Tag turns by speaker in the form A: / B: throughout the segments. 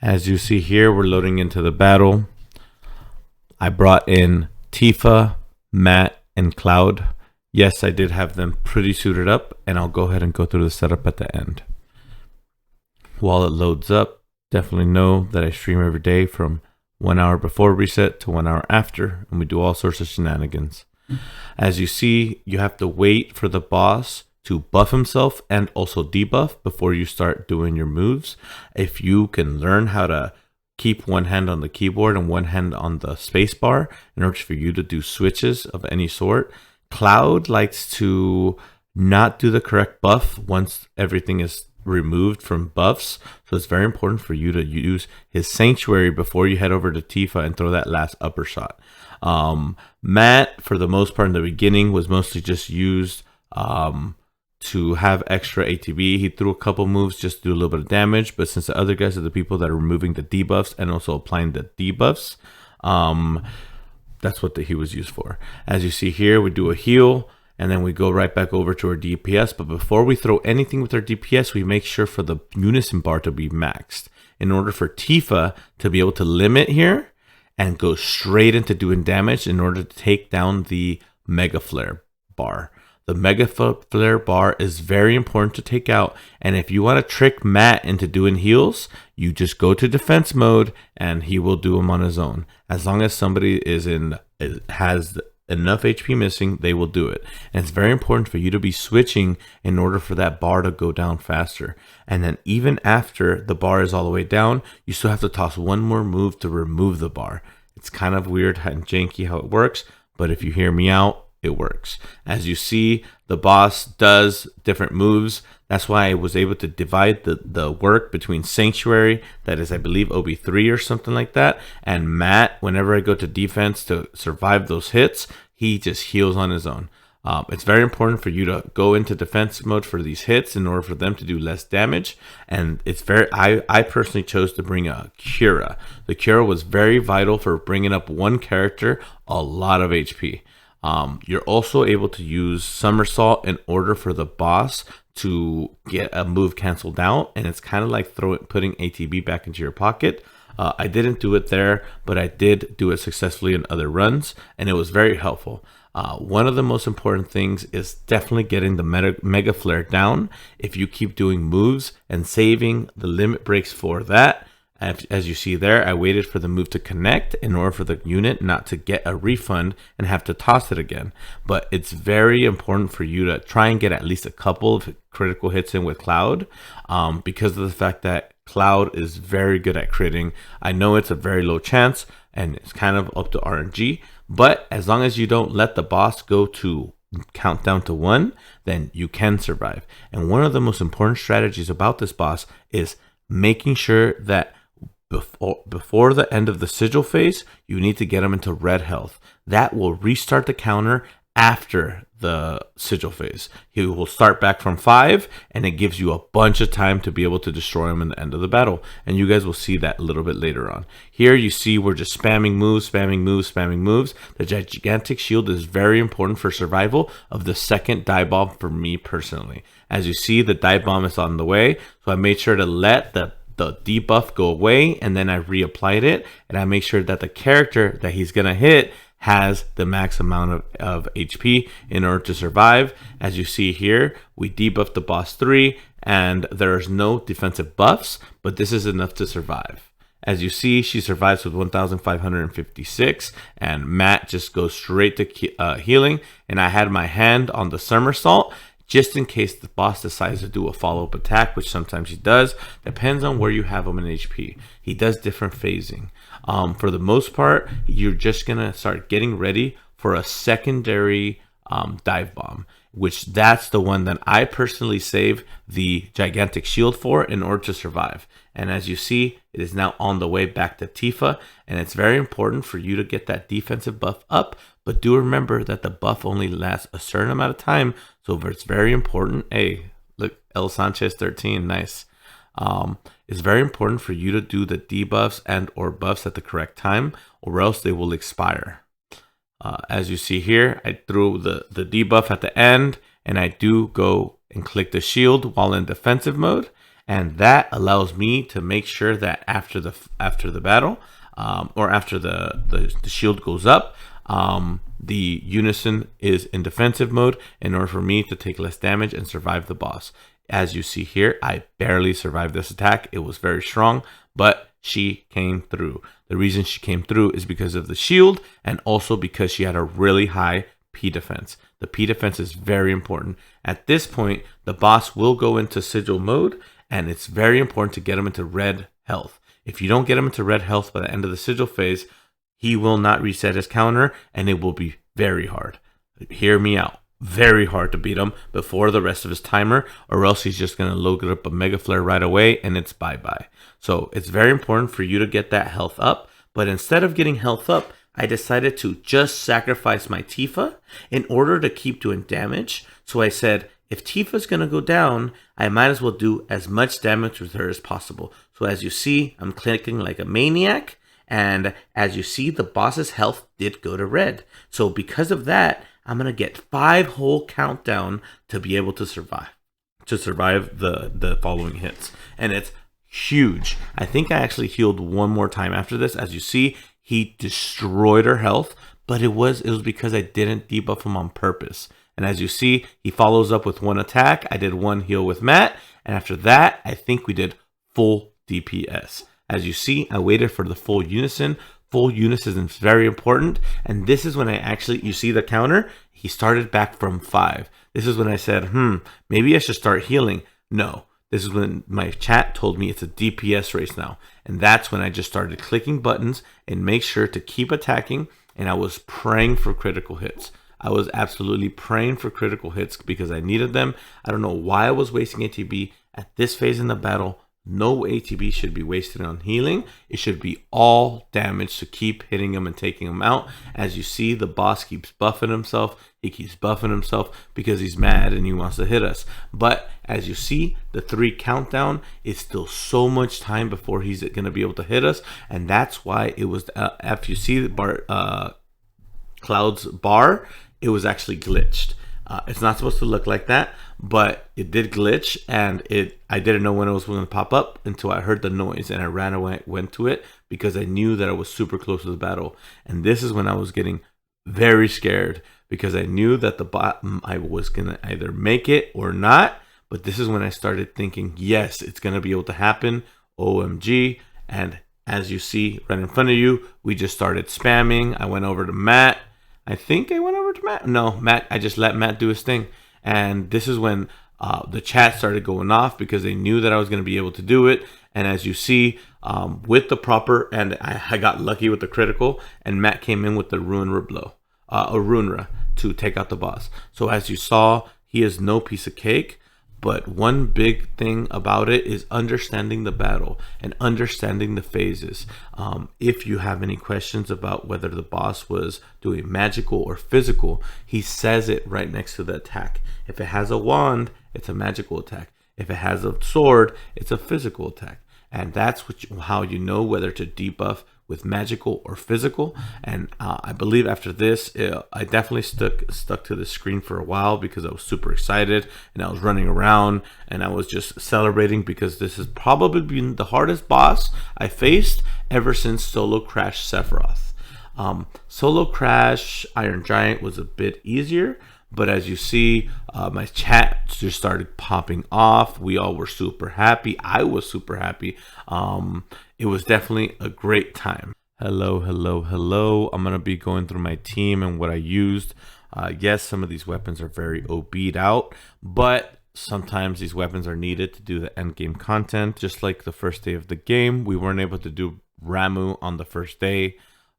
A: As you see here, we're loading into the battle. I brought in Tifa, Matt, and Cloud. Yes, I did have them pretty suited up, and I'll go ahead and go through the setup at the end. While it loads up, definitely know that I stream every day from 1 hour before reset to 1 hour after, and we do all sorts of shenanigans. As you see, you have to wait for the boss to buff himself and also debuff before you start doing your moves. If you can learn how to keep one hand on the keyboard and one hand on the space bar in order for you to do switches of any sort. Cloud likes to not do the correct buff once everything is removed from buffs, so it's very important for you to use his sanctuary before you head over to Tifa and throw that last upper shot. Matt, for the most part in the beginning, was mostly just used to have extra ATB. He threw a couple moves just to do a little bit of damage, but since the other guys are the people that are removing the debuffs and also applying the debuffs, that's what he was used for. As you see here, we do a heal, and then we go right back over to our DPS. But before we throw anything with our DPS, we make sure for the unison bar to be maxed in order for Tifa to be able to limit here and go straight into doing damage in order to take down the Mega Flare bar. The Mega Flare bar is very important to take out, and if you want to trick Matt into doing heals, you just go to defense mode and he will do them on his own. As long as somebody has enough HP missing, they will do it. And it's very important for you to be switching in order for that bar to go down faster. And then even after the bar is all the way down, you still have to toss one more move to remove the bar. It's kind of weird and janky how it works, but if you hear me out, it works. As you see, the boss does different moves. That's why I was able to divide the work between Sanctuary, that is, I believe, OB3 or something like that, and Matt, whenever I go to defense to survive those hits, he just heals on his own. It's very important for you to go into defense mode for these hits in order for them to do less damage. And it's I personally chose to bring a Cura. The Cura was very vital for bringing up one character a lot of HP. You're also able to use Somersault in order for the boss to get a move canceled out, and it's kind of like putting ATB back into your pocket. I didn't do it there, but I did do it successfully in other runs, and it was very helpful. One of the most important things is definitely getting the Mega Flare down. If you keep doing moves and saving the limit breaks for that, as you see there, I waited for the move to connect in order for the unit not to get a refund and have to toss it again. But it's very important for you to try and get at least a couple of critical hits in with Cloud, because of the fact that Cloud is very good at critting. I know it's a very low chance and it's kind of up to RNG, but as long as you don't let the boss go to count down to 1, then you can survive. And one of the most important strategies about this boss is making sure that before the end of the sigil phase, you need to get them into red health. That will restart the counter after the sigil phase. He will start back from 5, and it gives you a bunch of time to be able to destroy him in the end of the battle. And you guys will see that a little bit later on. Here you see we're just spamming moves, spamming moves, spamming moves. The gigantic shield is very important for survival of the second dive bomb for me personally. As you see, the dive bomb is on the way, so I made sure to let the debuff go away, and then I reapplied it, and I make sure that the character that he's gonna hit has the max amount of HP in order to survive. As you see here, we debuffed the boss 3, and there's no defensive buffs, but this is enough to survive. As you see, she survives with 1,556, and Matt just goes straight to healing, and I had my hand on the Somersault, just in case the boss decides to do a follow-up attack, which sometimes he does. Depends on where you have him in HP. He does different phasing. For the most part, you're just going to start getting ready for a secondary dive bomb, which that's the one that I personally save the gigantic shield for in order to survive. And as you see, it is now on the way back to Tifa, and it's very important for you to get that defensive buff up, but do remember that the buff only lasts a certain amount of time, so it's very important. Hey, look, El Sanchez 13, nice. It's very important for you to do the debuffs and or buffs at the correct time, or else they will expire. As you see here, I threw the debuff at the end, and I do go and click the shield while in defensive mode. and that allows me to make sure that after the battle, or after the shield goes up, the unison is in defensive mode in order for me to take less damage and survive the boss. As you see here, I barely survived this attack. It was very strong, but she came through. The reason she came through is because of the shield, and also because she had a really high P defense. The P defense is very important. At this point, the boss will go into sigil mode, and it's very important to get him into red health. If you don't get him into red health by the end of the sigil phase, he will not reset his counter, and it will be very hard. Hear me out. Very hard to beat him before the rest of his timer, or else he's just going to load up a Mega Flare right away, and it's bye-bye. So it's very important for you to get that health up, but instead of getting health up, I decided to just sacrifice my Tifa in order to keep doing damage. So I said, if Tifa's going to go down, I might as well do as much damage with her as possible. So as you see, I'm clicking like a maniac. And as you see, the boss's health did go to red. So because of that, I'm going to get 5 whole countdown to be able to survive. The following hits. And it's huge. I think I actually healed one more time after this. As you see, he destroyed her health, but it was because I didn't debuff him on purpose. And as you see, he follows up with 1 attack. I did 1 heal with Matt. And after that, I think we did full DPS. As you see, I waited for the full unison. Full unison is very important. And this is when you see the counter, he started back from 5. This is when I said, maybe I should start healing. No, this is when my chat told me it's a DPS race now. And that's when I just started clicking buttons and make sure to keep attacking. And I was praying for critical hits. I was absolutely praying for critical hits because I needed them. I don't know why I was wasting ATB at this phase in the battle. No ATB should be wasted on healing. It should be all damage to keep hitting him and taking him out. As you see, the boss keeps buffing himself. He keeps buffing himself because he's mad and he wants to hit us. But as you see, the 3 countdown is still so much time before he's going to be able to hit us. And that's why it was, after you see the Cloud's bar, it was actually glitched. It's not supposed to look like that, but it did glitch, and I didn't know when it was going to pop up until I heard the noise, and I ran away, went to it because I knew that I was super close to the battle. And this is when I was getting very scared because I knew that I was going to either make it or not. But this is when I started thinking, yes, it's going to be able to happen. OMG. And as you see right in front of you, we just started spamming. I went over to Matt. I think I went over to Matt. No, Matt, I just let Matt do his thing. And this is when the chat started going off because they knew that I was going to be able to do it. And as you see, with the proper, and I got lucky with the critical, and Matt came in with the Ruinra blow, or Ruinra, to take out the boss. So as you saw, he is no piece of cake. But one big thing about it is understanding the battle and understanding the phases. If you have any questions about whether the boss was doing magical or physical, he says it right next to the attack. If it has a wand, it's a magical attack. If it has a sword, it's a physical attack. And that's how you know whether to debuff with magical or physical. And I believe after this, I definitely stuck to the screen for a while because I was super excited and I was running around and I was just celebrating because this has probably been the hardest boss I faced ever since Solo Crash Sephiroth. Solo Crash Iron Giant was a bit easier, but as you see, my chat just started popping off. We all were super happy. I was super happy. It was definitely a great time. Hello. I'm going to be going through my team and what I used. Yes, some of these weapons are very OB'd out, but sometimes these weapons are needed to do the end game content. Just like the first day of the game, we weren't able to do Ramu on the first day.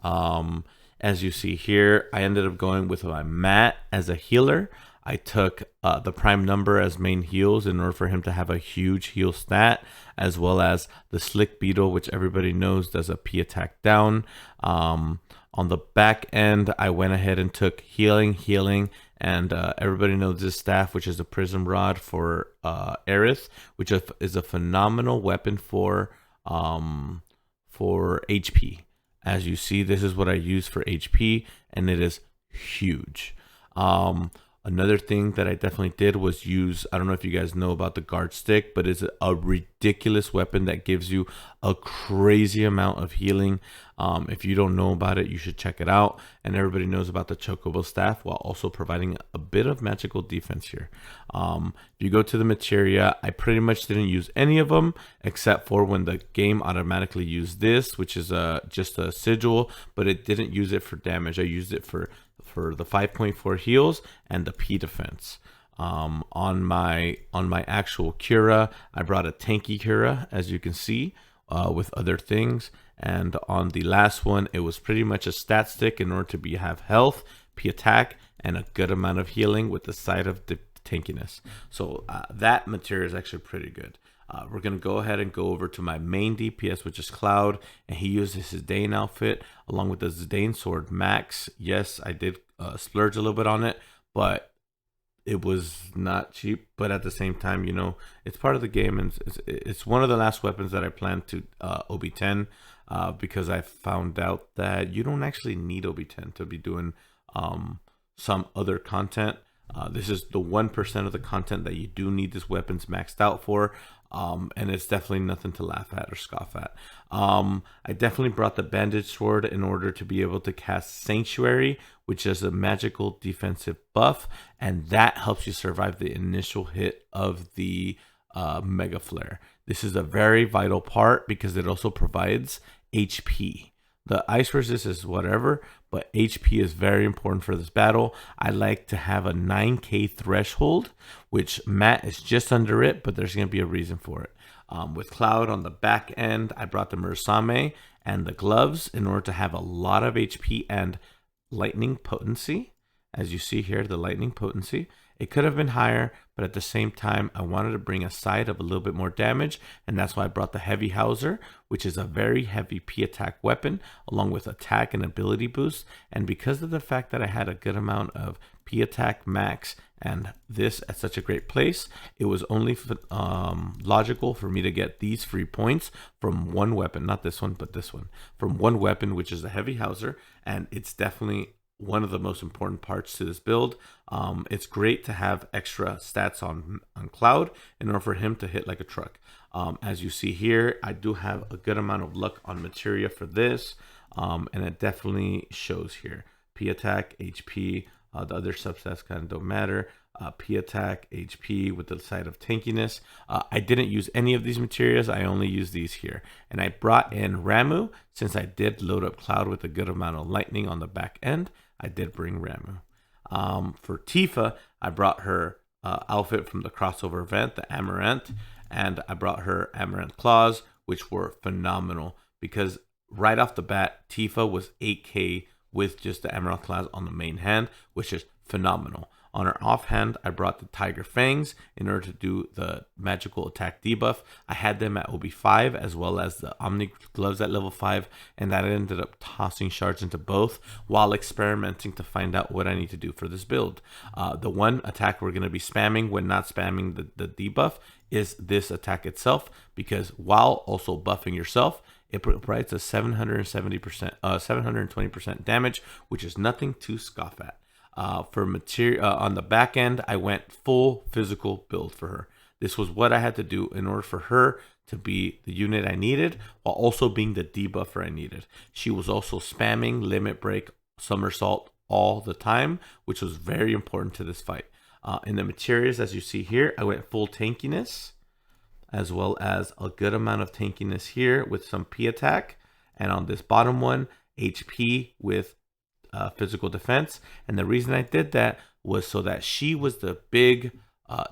A: As you see here, I ended up going with my Matt as a healer. I took the prime number as main heals in order for him to have a huge heal stat, as well as the Slick Beetle, which everybody knows does a P attack down. On the back end, I went ahead and took healing, and everybody knows this staff, which is a Prism Rod for Aerith, which is a phenomenal weapon for HP. As you see, this is what I use for HP, and it is huge. Another thing that I definitely did was use, I don't know if you guys know about the guard stick, but it's a ridiculous weapon that gives you a crazy amount of healing. If you don't know about it, you should check it out. And everybody knows about the Chocobo staff, while also providing a bit of magical defense here. If you go to the materia, I pretty much didn't use any of them except for when the game automatically used this, which is just a sigil, but it didn't use it for damage. I used it for the 5.4 heals and the P defense. On my actual Cura, I brought a tanky Cura, as you can see, with other things. And on the last one, it was pretty much a stat stick in order to have health, P attack, and a good amount of healing with the side of the tankiness. So that material is actually pretty good. We're going to go ahead and go over to my main DPS, which is Cloud, and he uses his Zidane outfit along with the Zidane sword max. Yes, I did splurge a little bit on it, but it was not cheap. But at the same time, you know, it's part of the game, and it's one of the last weapons that I plan to OB10 because I found out that you don't actually need OB10 to be doing some other content. This is the 1% of the content that you do need this weapons maxed out for. And it's definitely nothing to laugh at or scoff at. I definitely brought the bandage sword in order to be able to cast Sanctuary, which is a magical defensive buff, and that helps you survive the initial hit of the Mega Flare. This is a very vital part because it also provides HP. The ice resist is whatever, but HP is very important for this battle. I like to have a 9k threshold, which Matt is just under it, but there's going to be a reason for it. With Cloud on the back end, I brought the Mursame and the gloves in order to have a lot of HP and lightning potency. As you see here, the lightning potency. It could have been higher, but at the same time, I wanted to bring a side of a little bit more damage, and that's why I brought the Heavy Hauser, which is a very heavy P attack weapon, along with attack and ability boost. And because of the fact that I had a good amount of P attack max and this at such a great place, it was only logical for me to get these free points from one weapon, not this one, but this one, from one weapon, which is the Heavy Hauser, and it's definitely one of the most important parts to this build. It's great to have extra stats on Cloud in order for him to hit like a truck. As you see here, I do have a good amount of luck on materia for this, and it definitely shows here. P attack, HP, the other substats kind of don't matter. P attack, HP with the side of tankiness. I didn't use any of these materials. I only used these here. And I brought in Ramu since I did load up Cloud with a good amount of lightning on the back end. I did bring Ramu. For Tifa, I brought her outfit from the crossover event, the Amaranth, and I brought her Amaranth Claws, which were phenomenal because right off the bat, Tifa was 8k with just the Amaranth Claws on the main hand, which is phenomenal. On her offhand, I brought the Tiger Fangs in order to do the magical attack debuff. I had them at OB5 as well as the Omni Gloves at level 5, and that ended up tossing shards into both while experimenting to find out what I need to do for this build. The one attack we're going to be spamming when not spamming the debuff is this attack itself, because while also buffing yourself, it provides a 720% damage, which is nothing to scoff at. For material on the back end, I went full physical build for her. This was what I had to do in order for her to be the unit I needed, while also being the debuffer I needed. She was also spamming limit break, somersault all the time, which was very important to this fight. In the materials, as you see here, I went full tankiness, as well as a good amount of tankiness here with some P attack, and on this bottom one, HP with physical defense. And the reason I did that was so that she was the big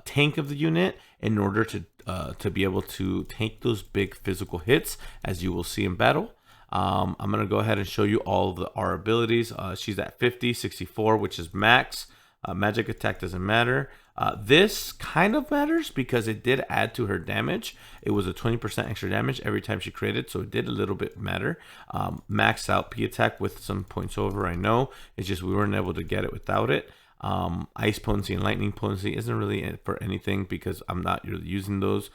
A: tank of the unit in order to be able to tank those big physical hits, as you will see in battle. I'm going to go ahead and show you all of our abilities. She's at 50, 64, which is max. Magic attack doesn't matter. This kind of matters because it did add to her damage. It was a 20% extra damage every time she created, so it did a little bit matter. Max out P attack with some points over, I know. It's just we weren't able to get it without it. Ice potency and lightning potency isn't really for anything because I'm not really using those.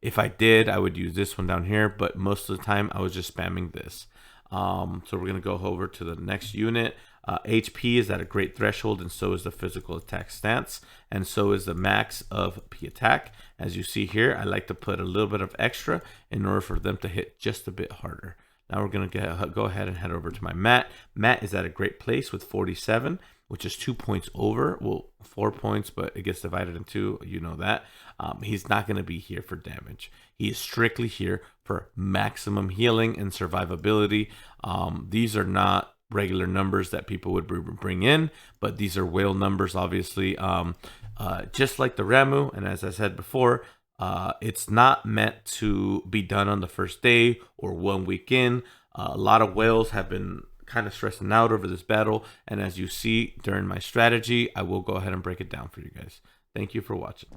A: If I did, I would use this one down here, but most of the time I was just spamming this. So we're going to go over to the next unit. HP is at a great threshold, and so is the physical attack stance, and so is the max of P attack. As you see here, I like to put a little bit of extra in order for them to hit just a bit harder. Now we're going to go ahead and head over to my Matt. Matt is at a great place with 47, which is 2 points over. Well, 4 points, but it gets divided in two. You know that. He's not going to be here for damage. He is strictly here for maximum healing and survivability. These are not regular numbers that people would bring in, but these are whale numbers, obviously. Just like the Ramu, and as I said before, it's not meant to be done on the first day or 1 week in. A lot of whales have been kind of stressing out over this battle, and as you see during my strategy, I will go ahead and break it down for you guys. Thank you for watching.